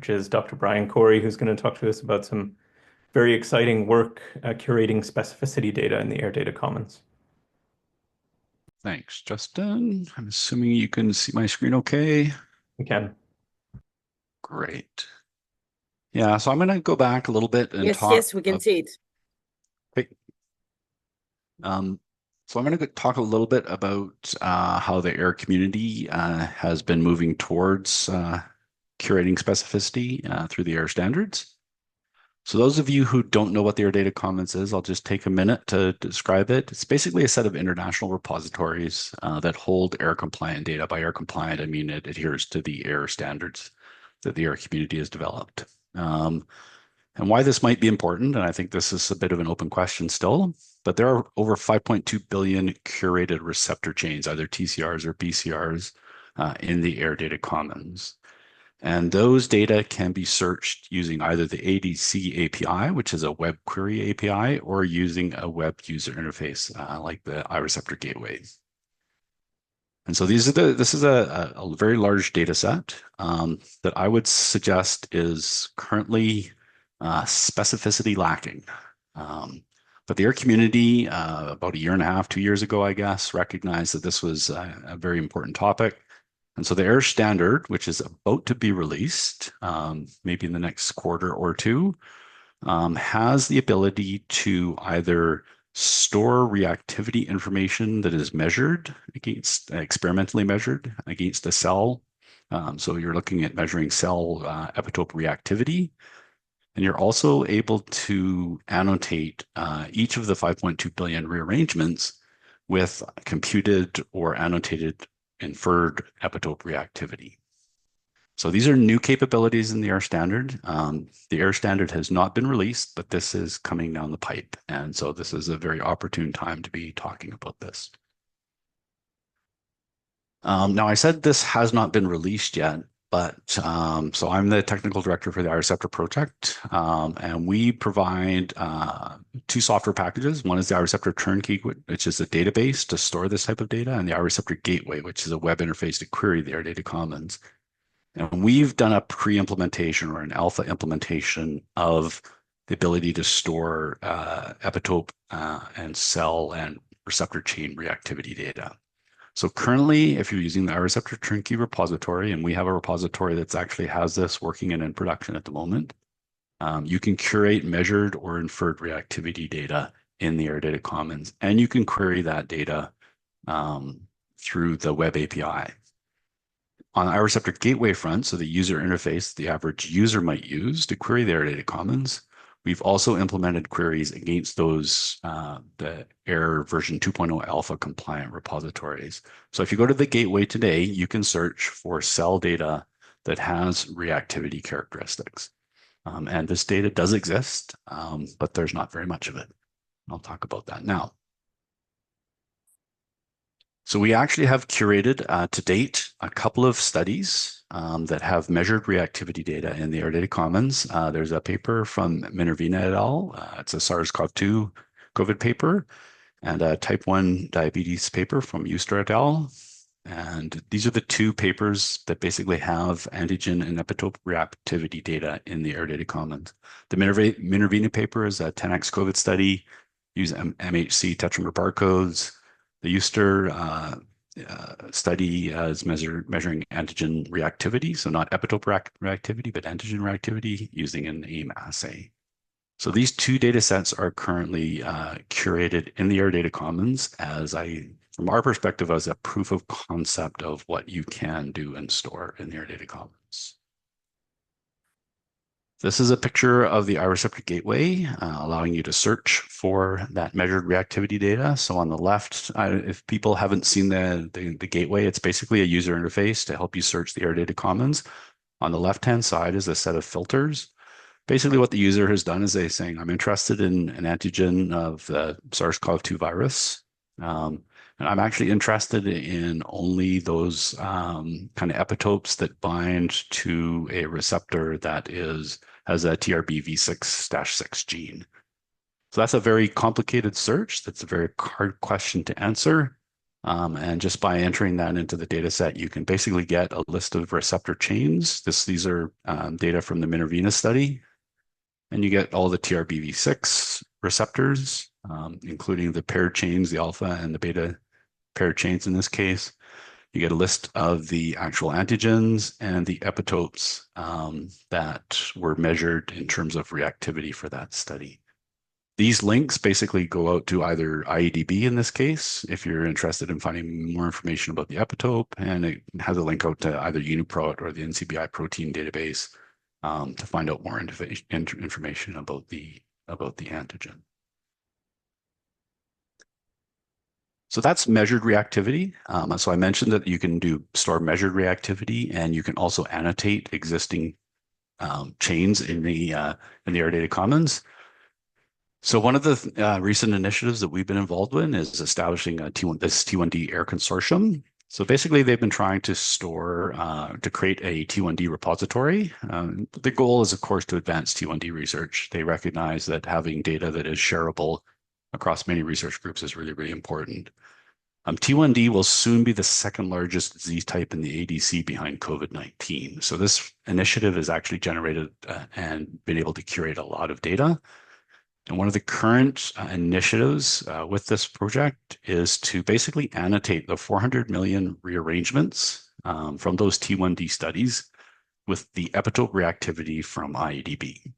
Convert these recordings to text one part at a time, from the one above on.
which is Dr. Brian Corrie, who's going to talk to us about some very exciting work curating specificity data in the AIRR Data Commons. Thanks, Justin. I'm assuming you can see my screen okay. We can. Great. Yeah, so I'm going to go back a little bit and talk. Yes, we can see it. Okay. So I'm going to talk a little bit about how the AIRR community has been moving towards curating specificity through the AIRR standards. So those of you who don't know what the AIRR Data Commons is, I'll just take a minute to describe it. It's basically a set of international repositories that hold AIRR compliant data. By AIRR compliant, I mean it adheres to the AIRR standards that the AIRR community has developed. And why this might be important, and I think this is a bit of an open question still, but there are over 5.2 billion curated receptor chains, either TCRs or BCRs, in the AIRR Data Commons. And those data can be searched using either the ADC API, which is a web query API, or using a web user interface like the iReceptor gateway. And so this is a very large data set that I would suggest is currently specificity lacking. But the AIRR community, about a year and a half, 2 years ago, I guess, recognized that this was a very important topic. And so the AIRR standard, which is about to be released, maybe in the next quarter or two, has the ability to either store reactivity information that is measured against, experimentally measured against a cell. So you're looking at measuring cell epitope reactivity. And you're also able to annotate each of the 5.2 billion rearrangements with computed or annotated inferred epitope reactivity. So these are new capabilities in the AIRR standard. The AIRR standard has not been released, but this is coming down the pipe. And so this is a very opportune time to be talking about this. Now, I said this has not been released yet, but so I'm the technical director for the iReceptor project, and we provide two software packages. One is the iReceptor Turnkey, which is a database to store this type of data, and the iReceptor Gateway, which is a web interface to query the AIRR Data Commons. And we've done a pre-implementation or an alpha implementation of the ability to store epitope and cell and receptor chain reactivity data. So currently, if you're using the iReceptor Turnkey repository, and we have a repository that actually has this working and in production at the moment, you can curate measured or inferred reactivity data in the AIRR Data Commons, and you can query that data through the web API. On the iReceptor Gateway front, so the user interface the average user might use to query the AIRR Data Commons, we've also implemented queries against those, the AIRR version 2.0 alpha compliant repositories. So if you go to the gateway today, you can search for cell data that has reactivity characteristics. And this data does exist, but there's not very much of it. I'll talk about that now. So we actually have curated to date a couple of studies that have measured reactivity data in the AIRR Data Commons. There's a paper from Minervina et al. It's a SARS-CoV-2 COVID paper, and a type 1 diabetes paper from Euster et al. And these are the two papers that basically have antigen and epitope reactivity data in the AIRR Data Commons. The Minervina paper is a 10x COVID study using MHC tetramer barcodes. The Euster study is measuring antigen reactivity, so not epitope reactivity, but antigen reactivity using an AIM assay. So these two data sets are currently curated in the AIRR Data Commons from our perspective, as a proof of concept of what you can do and store in the AIRR Data Commons. This is a picture of the iReceptor Gateway, allowing you to search for that measured reactivity data. So on the left, if people haven't seen the gateway, it's basically a user interface to help you search the AIRR Data Commons. On the left-hand side is a set of filters. Basically, what the user has done is they're saying, I'm interested in an antigen of the SARS-CoV-2 virus. And I'm actually interested in only those kind of epitopes that bind to a receptor that has a TRBV6-6 gene. So that's a very complicated search. That's a very hard question to answer. And just by entering that into the data set, you can basically get a list of receptor chains. These are data from the Minervina study. And you get all the TRBV6 receptors, including the paired chains, the alpha and the beta paired chains in this case. You get a list of the actual antigens and the epitopes that were measured in terms of reactivity for that study. These links basically go out to either IEDB in this case, if you're interested in finding more information about the epitope, and it has a link out to either UniProt or the NCBI protein database to find out more information about the antigen. So that's measured reactivity. So I mentioned that you can store measured reactivity, and you can also annotate existing chains in the AIRR Data Commons. So one of the recent initiatives that we've been involved in is establishing this T1D AIR consortium. So basically, they've been trying to create a T1D repository. The goal is, of course, to advance T1D research. They recognize that having data that is shareable across many research groups is really, really important. T1D will soon be the second largest disease type in the ADC behind COVID-19. So this initiative has actually generated and been able to curate a lot of data. And one of the current initiatives with this project is to basically annotate the 400 million rearrangements from those T1D studies with the epitope reactivity from IEDB.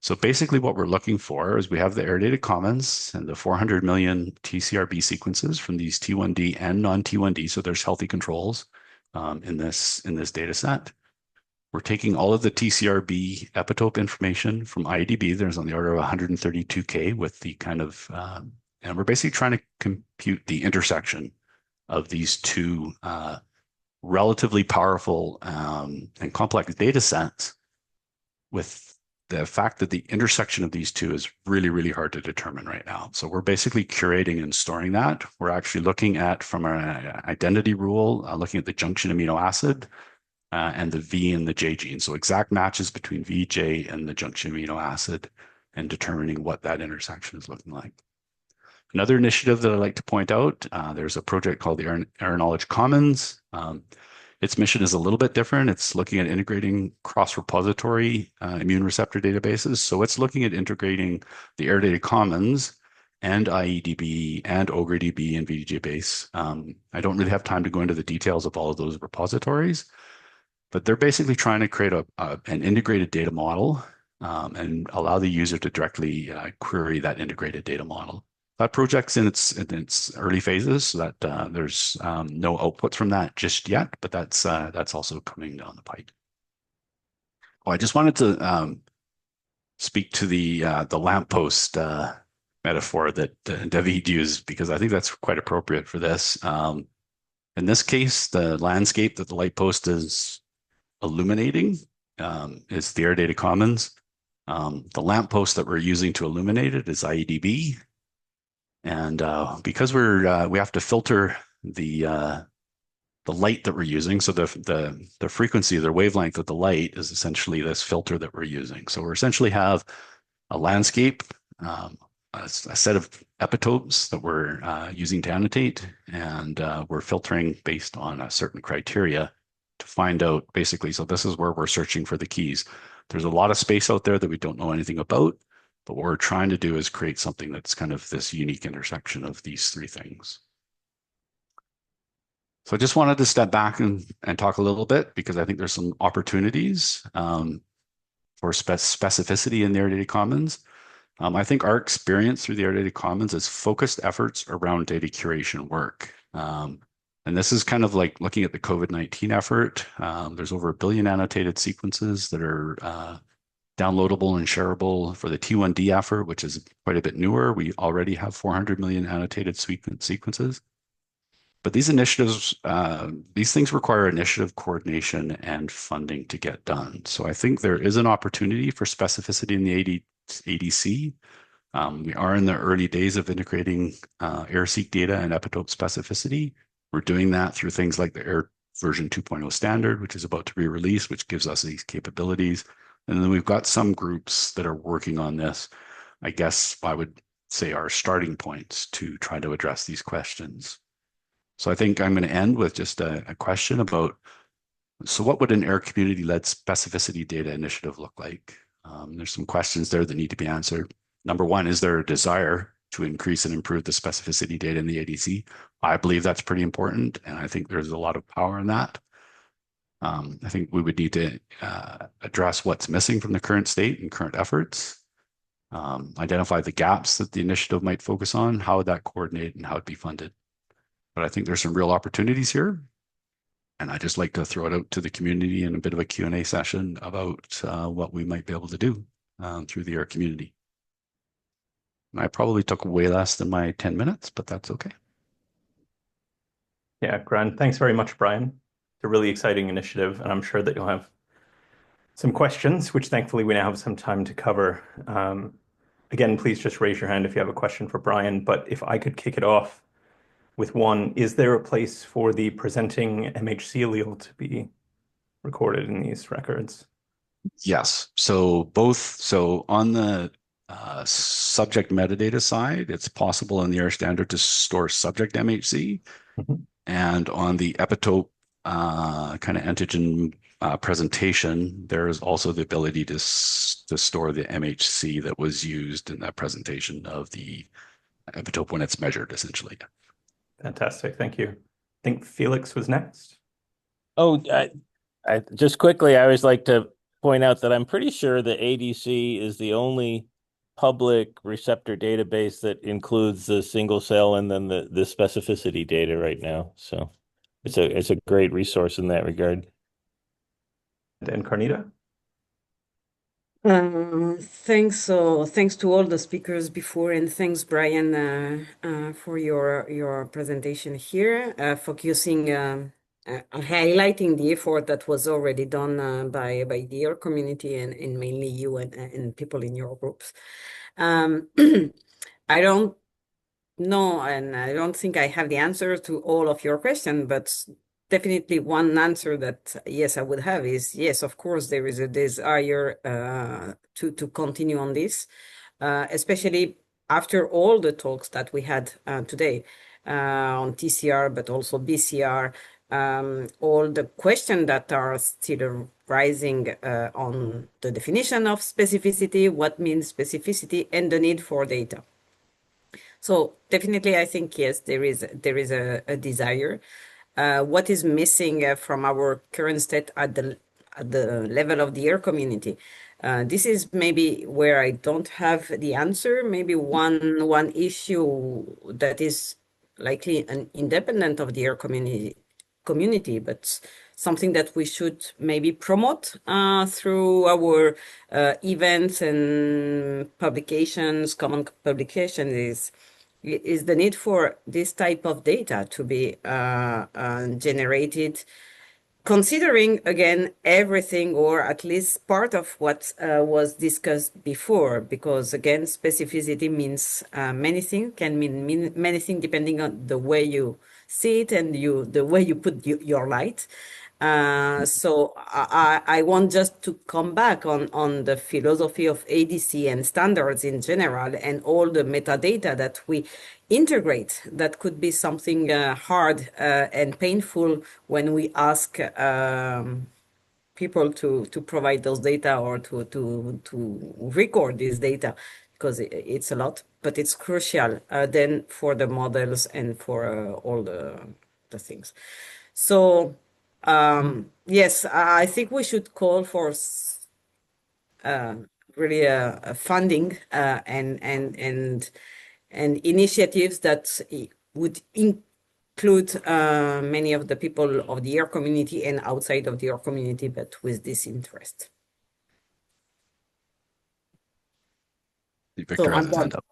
So basically what we're looking for is we have the AIRR Data Commons and the 400 million TCRB sequences from these T1D and non-T1D, so there's healthy controls in this data set. We're taking all of the TCRB epitope information from IEDB. There's on the order of 132K with the kind of, and we're basically trying to compute the intersection of these two relatively powerful and complex data sets, with the fact that the intersection of these two is really, really hard to determine right now. So we're basically curating and storing that. We're actually looking at, from an identity rule, looking at the junction amino acid and the V and the J gene. So exact matches between V, J, and the junction amino acid, and determining what that intersection is looking like. Another initiative that I'd like to point out, there's a project called the AIRR Knowledge Commons. Its mission is a little bit different. It's looking at integrating cross-repository immune receptor databases. So it's looking at integrating the AIRR Data Commons and IEDB and OGREDB and VDJBase. I don't really have time to go into the details of all of those repositories, but they're basically trying to create an integrated data model and allow the user to directly query that integrated data model. That project's in its early phases, so that there's no outputs from that just yet, but that's also coming down the pike. Oh, I just wanted to speak to the lamppost metaphor that David used, because I think that's quite appropriate for this. In this case, the landscape that the light post is illuminating is the AIRR Data Commons. The lamppost that we're using to illuminate it is IEDB. And because we have to filter the light that we're using, so the frequency, the wavelength of the light is essentially this filter that we're using. So we essentially have a landscape, a set of epitopes that we're using to annotate, and we're filtering based on a certain criteria to find out basically. So this is where we're searching for the keys. There's a lot of space out there that we don't know anything about. But what we're trying to do is create something that's kind of this unique intersection of these three things. So I just wanted to step back and talk a little bit, because I think there's some opportunities for specificity in the AIRR Data Commons. I think our experience through the AIRR Data Commons is focused efforts around data curation work. And this is kind of like looking at the COVID-19 effort. There's over 1 billion annotated sequences that are downloadable and shareable. For the T1D effort, which is quite a bit newer, we already have 400 million annotated sequences. But these initiatives, these things require initiative coordination and funding to get done. So I think there is an opportunity for specificity in the ADC. We are in the early days of integrating AIR-seq data and epitope specificity. We're doing that through things like the AIR version 2.0 standard, which is about to be released, which gives us these capabilities. And then we've got some groups that are working on this. I guess I would say our starting points to try to address these questions. So I think I'm going to end with just a question about, so what would an AIR community-led specificity data initiative look like? There's some questions there that need to be answered. Number one, is there a desire to increase and improve the specificity data in the ADC? I believe that's pretty important, and I think there's a lot of power in that. I think we would need to address what's missing from the current state and current efforts, identify the gaps that the initiative might focus on, how would that coordinate, and how it'd be funded. But I think there's some real opportunities here. And I just like to throw it out to the community in a bit of a Q&A session about what we might be able to do through the AIR community. And I probably took way less than my 10 minutes, but that's okay. Yeah, grand. Thanks very much, Brian. It's a really exciting initiative, and I'm sure that you'll have some questions, which thankfully we now have some time to cover. Again, please just raise your hand if you have a question for Brian. But if I could kick it off with one, is there a place for the presenting MHC allele to be recorded in these records? Yes. So on the subject metadata side, it's possible in the AIR standard to store subject MHC. Mhm. And on the epitope kind of antigen presentation, there is also the ability to store the MHC that was used in that presentation of the epitope when it's measured, essentially. Fantastic. Thank you. I think Felix was next. Oh, just quickly, I always like to point out that I'm pretty sure the ADC is the only public receptor database that includes the single cell and then the specificity data right now. So it's a great resource in that regard. And Carnita? Thanks. So thanks to all the speakers before, and thanks, Brian, for your presentation here, focusing highlighting the effort that was already done by the AIR community and mainly you and people in your groups. I don't know, and I don't think I have the answer to all of your questions, but definitely one answer that yes, I would have is yes, of course, there is a desire to continue on this, especially after all the talks that we had today on TCR, but also BCR, all the questions that are still rising on the definition of specificity, what means specificity, and the need for data. So definitely, I think, yes, there is a desire. What is missing from our current state at the level of the AIR community? This is maybe where I don't have the answer. Maybe one issue that is likely an independent of the AIR community, but something that we should maybe promote through our events and publications, common publications is the need for this type of data to be generated, considering again everything or at least part of what was discussed before, because again specificity means many things, can mean many things depending on the way you see it and the way you put your light. So I want just to come back on the philosophy of ADC and standards in general and all the metadata that we integrate. That could be something hard and painful when we ask people to provide those data or to record this data, because it's a lot, but it's crucial then for the models and for all the things. So yes, I think we should call for really a funding and initiatives that would include many of the people of the AIR community and outside of the AIR community, but with this interest. Victor So has I'm his done. hand up.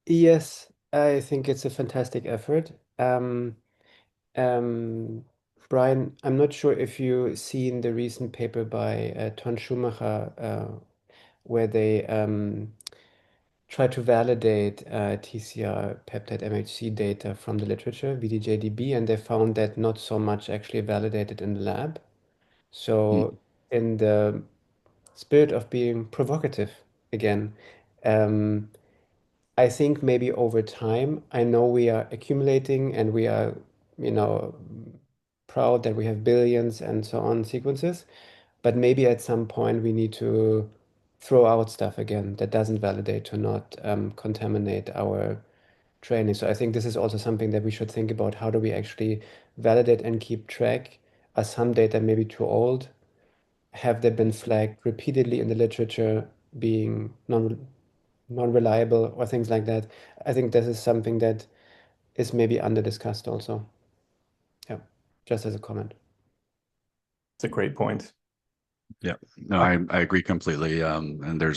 Yes, I think it's a fantastic effort. Um, Brian, I'm not sure if you've seen the recent paper by Ton Schumacher, where they try to validate TCR peptide MHC data from the literature, VDJDB, and they found that not so much actually validated in the lab. So, in the spirit of being provocative again, um, I think maybe over time, I know we are accumulating and we are, proud that we have billions and so on sequences, but maybe at some point we need to throw out stuff again that doesn't validate to not contaminate our training. So I think this is also something that we should think about. How do we actually validate and keep track? Are some data maybe too old? Have they been flagged repeatedly in the literature being non-reliable or things like that? I think this is something that is maybe under discussed also. Yeah, just as a comment. It's a great point. Yeah, no, I agree completely. And there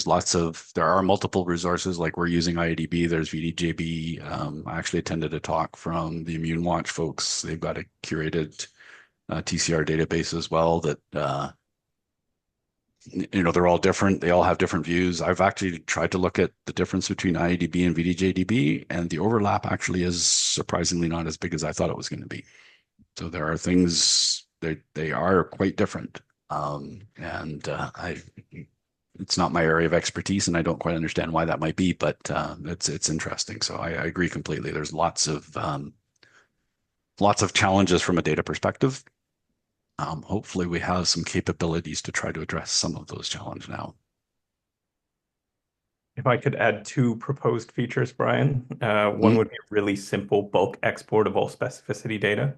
are multiple resources, like we're using IADB, there's VDJB. I actually attended a talk from the Immune Watch folks. They've got a curated TCR database as well that, they're all different. They all have different views. I've actually tried to look at the difference between IADB and VDJDB, and the overlap actually is surprisingly not as big as I thought it was going to be. So there are things, they are quite different. It's not my area of expertise, and I don't quite understand why that might be, but it's interesting. So I agree completely. There's lots of challenges from a data perspective. Hopefully, we have some capabilities to try to address some of those challenges now. If I could add two proposed features, Brian, one would be a really simple bulk export of all specificity data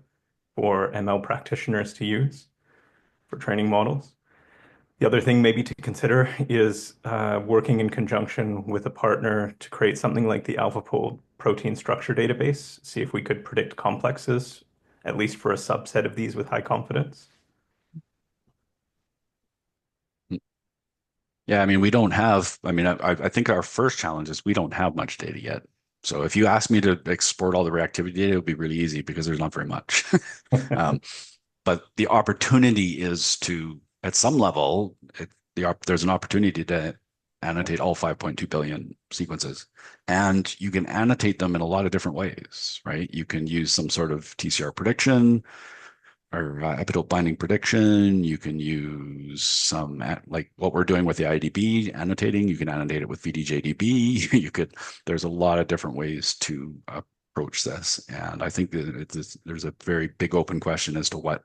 for ML practitioners to use for training models. The other thing maybe to consider is working in conjunction with a partner to create something like the AlphaFold protein structure database, see if we could predict complexes, at least for a subset of these with high confidence. Yeah, I mean, we don't have, I think our first challenge is we don't have much data yet. So if you ask me to export all the reactivity data, it would be really easy because there's not very much. But the opportunity is to, at some level, there's an opportunity to annotate all 5.2 billion sequences. And you can annotate them in a lot of different ways, right? You can use some sort of TCR prediction or epitope binding prediction. You can use some, like what we're doing with the IDB annotating. You can annotate it with VDJDB. There's a lot of different ways to approach this. And I think that there's a very big open question as to what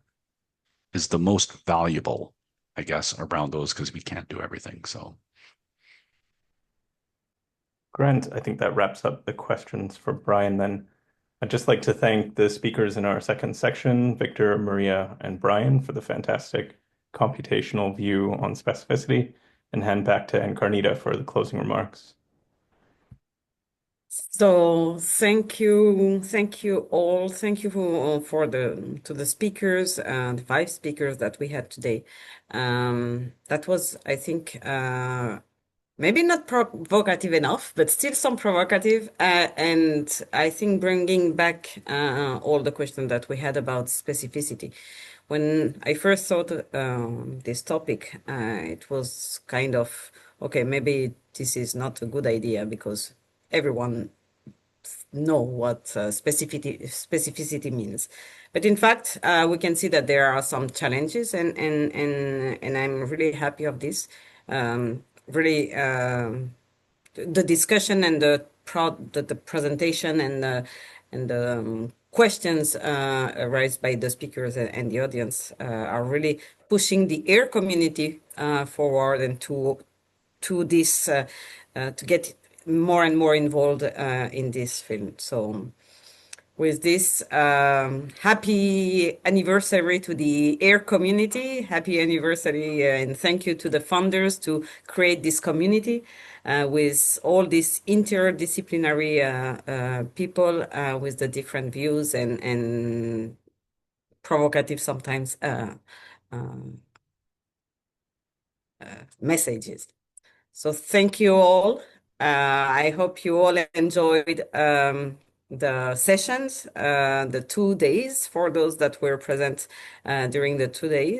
is the most valuable, I guess, around those, because we can't do everything. So, Grant, I think that wraps up the questions for Brian then. I'd just like to thank the speakers in our second section, Victor, Maria, and Brian, for the fantastic computational view on specificity, and hand back to Encarnita for the closing remarks. So thank you all. Thank you to the speakers, the 5 speakers that we had today. That was, I think, maybe not provocative enough, but still some provocative. And I think bringing back all the questions that we had about specificity. When I first thought this topic, it was kind of, okay, maybe this is not a good idea because everyone know what specificity means. But in fact, we can see that there are some challenges, and I'm really happy of this. Really, the discussion and the presentation and the questions raised by the speakers and the audience are really pushing the AIR community forward and to this to get more and more involved in this field. So with this, happy anniversary to the AIR community, happy anniversary, and thank you to the founders to create this community with all these interdisciplinary people with the different views and provocative sometimes messages. So thank you all. I hope you all enjoyed the sessions, the 2 days for those that were present during the 2 days.